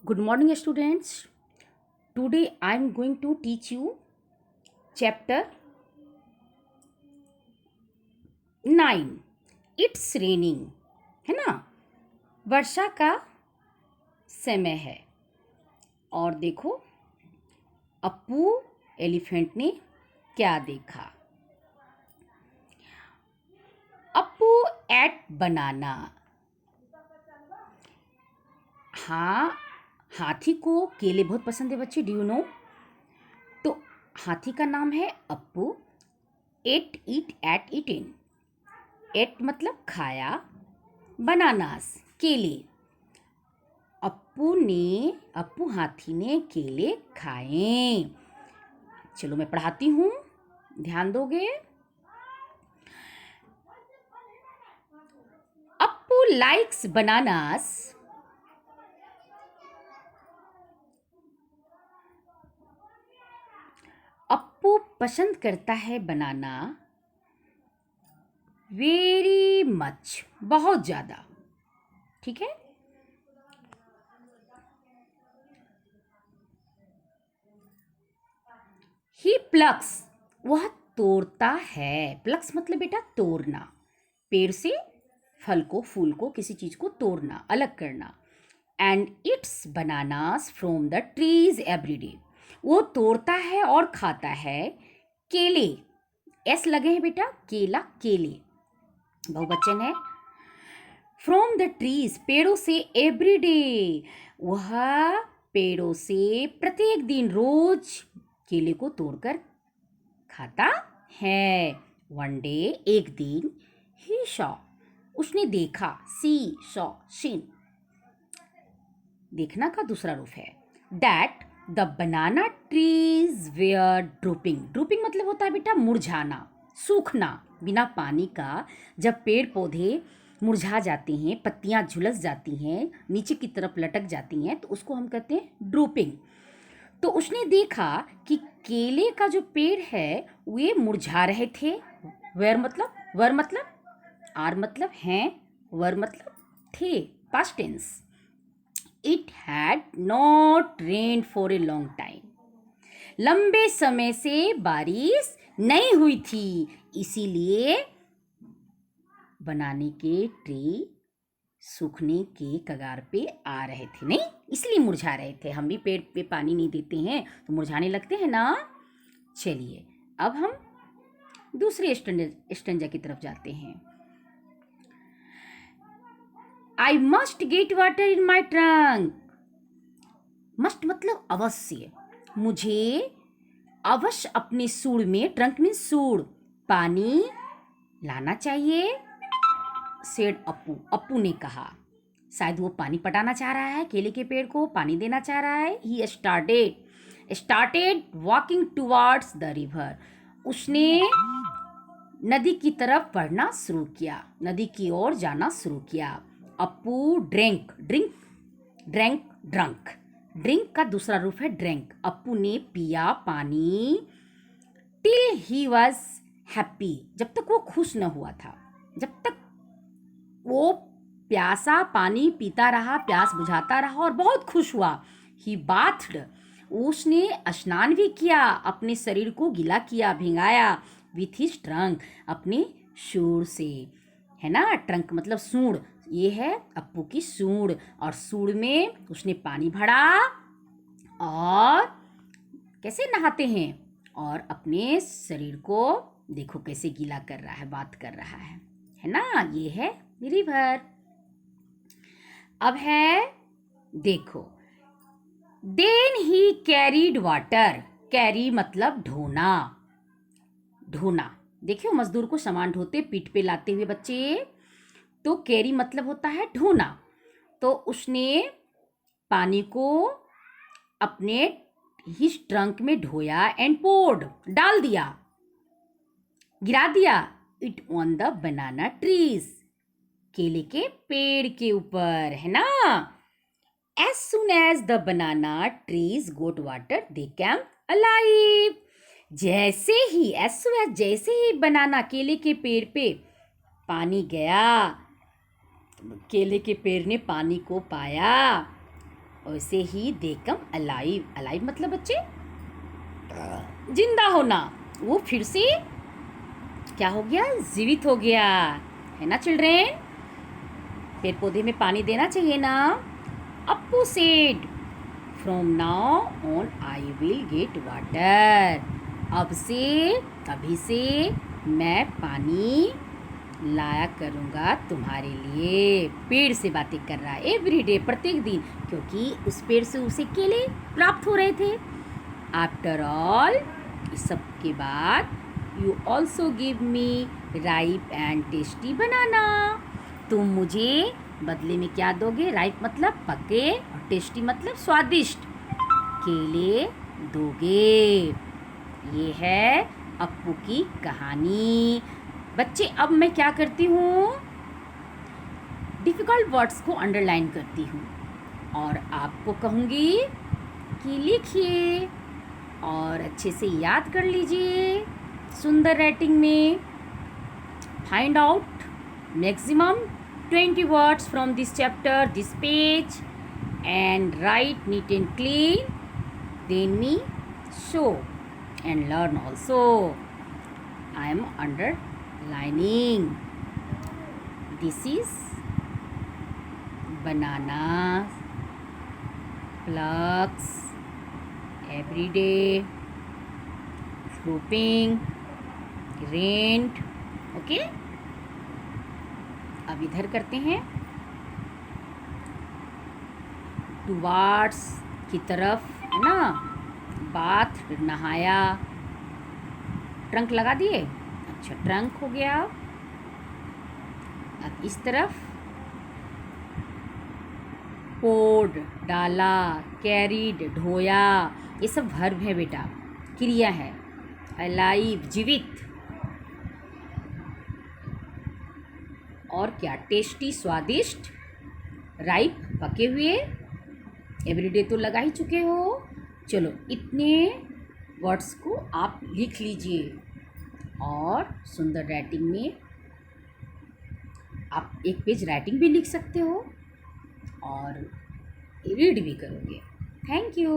Good morning, students. Today I am going to teach you chapter 9. It's raining. है ना? वर्षा का समय है। और देखो, अप्पू एलिफेंट ने क्या देखा? अप्पू एट बनाना। हाँ, हाथी को केले बहुत पसंद है बच्चे, डू यू नो? तो हाथी का नाम है अप्पू। एट ईट एट ईटिंग। एट मतलब खाया, बनानास केले। अप्पू हाथी ने केले खाए। चलो मैं पढ़ाती हूँ, ध्यान दोगे? Appu likes bananas. अप्पू पसंद करता है बनाना वेरी मच, बहुत ज़्यादा। ठीक है। ही प्लक्स, वह तोड़ता है। प्लक्स मतलब बेटा तोड़ना, पेड़ से फल को, फूल को, किसी चीज को तोड़ना, अलग करना। And it's bananas from the trees everyday, वो तोड़ता है और खाता है केले। एस लगे हैं बेटा, केला, केले बहुवचन है। फ्रॉम द ट्रीज, पेड़ों से, एवरीडे, वह पेड़ों से प्रत्येक दिन, रोज केले को तोड़कर खाता है। वन डे, एक दिन, ही सॉ, उसने देखा, सी सॉ सीन, देखना का दूसरा रूप है। That the banana trees where drooping. Drooping मतलब होता है बेटा मुरझाना, सूखना। बिना पानी का जब पेड़ पौधे मुरझा जाते हैं, पत्तियां झुलस जाती हैं, नीचे की तरफ लटक जाती हैं, तो उसको हम कहते हैं ड्रूपिंग। तो उसने देखा कि केले का जो पेड़ है वे मुरझा रहे थे। वेयर मतलब, वर मतलब, आर मतलब हैं, वर मतलब थे, past tense. It had not rain for a long time, लंबे समय से बारिश नहीं हुई थी, इसीलिए बनाने के ट्री सूखने के कगार पे आ रहे थे। नहीं, इसलिए मुरझा रहे थे। हम भी पेड़ पे पानी नहीं देते हैं तो मुरझाने लगते हैं ना। चलिए अब हम दूसरे स्टेंजा की तरफ जाते हैं। I must get water in my trunk. Must मतलब अवश्य, मुझे अवश्य अपने सूंड में, ट्रंक में सूंड, पानी लाना चाहिए। सेड अप्पू, अप्पू ने कहा। शायद वो पानी पटाना चाह रहा है, केले के पेड़ को पानी देना चाह रहा है। He started walking towards the river, उसने नदी की तरफ बढ़ना शुरू किया, नदी की ओर जाना शुरू किया। अप्पू ड्रिंक, ड्रिंक का दूसरा रूप है ड्रिंक। अप्पू ने पिया पानी। टिल ही वॉज हैप्पी, जब तक वो खुश न हुआ था, जब तक वो प्यासा पानी पीता रहा, प्यास बुझाता रहा और बहुत खुश हुआ। ही बाथड, उसने स्नान भी किया, अपने शरीर को गीला किया, भिंगाया। विथ हिज ट्रंक, अपने सूंड से, है ना। ट्रंक मतलब सूंड, ये है अप्पू की सूंड। और सूंड में उसने पानी भरा और कैसे नहाते हैं, और अपने शरीर को देखो कैसे गीला कर रहा है, बात कर रहा है ना। ये है रिवर। अब है देखो, then he carried water. Carry मतलब ढोना, ढोना। देखियो मजदूर को सामान ढोते, पीठ पे लाते हुए बच्चे, तो कैरी मतलब होता है ढोना। तो उसने पानी को अपने हिज ट्रंक में ढोया एंड पोर्ड, डाल दिया, गिरा दिया। It on the banana trees, केले के पेड़ के ऊपर, है ना। As soon as the banana trees got water they came alive. जैसे ही, जैसे ही बनाना केले के पेड़ पे पानी गया, केले के पेड़ ने पानी को पाया, वैसे ही दे कम अलाइव। अलाइव मतलब बच्चे जिंदा होना। वो फिर से क्या हो गया, जीवित हो गया, है ना चिल्ड्रेन। पेड़ पौधे में पानी देना चाहिए ना। Appu said from now on I will get water. अभी से मैं पानी लाया करूँगा तुम्हारे लिए। पेड़ से बातें कर रहा है एवरीडे, प्रत्येक दिन, क्योंकि उस पेड़ से उसे केले प्राप्त हो रहे थे। आफ्टर ऑल, इस सब के बाद, you also give me ripe and tasty banana. तुम मुझे बदले में क्या दोगे? राइप मतलब पके और टेस्टी मतलब स्वादिष्ट केले दोगे। ये है अप्पू की कहानी। बच्चे अब मैं क्या करती हूँ, डिफ़िकल्ट वर्ड्स को अंडरलाइन करती हूँ और आपको कहूँगी कि लिखिए और अच्छे से याद कर लीजिए सुंदर राइटिंग में। Find out maximum 20 words from this chapter, this page, and write neat and clean. Then me show and learn also. I am underlining. This is banana, plucks, everyday, grouping, rent. Okay? अब इधर करते हैं, towards की तरफ, है ना। Bath नहाया, trunk लगा दिए, अच्छा ट्रंक हो गया। अब इस तरफ पोर्ड डाला, कैरीड ढोया, ये सब वर्ब है बेटा, क्रिया है। अलाइव जीवित, और क्या, टेस्टी स्वादिष्ट, राइप पके हुए, एवरीडे तो लगा ही चुके हो। चलो इतने वर्ड्स को आप लिख लीजिए और सुंदर राइटिंग में आप एक पेज राइटिंग भी लिख सकते हो और रीड भी करोगे। Thank you.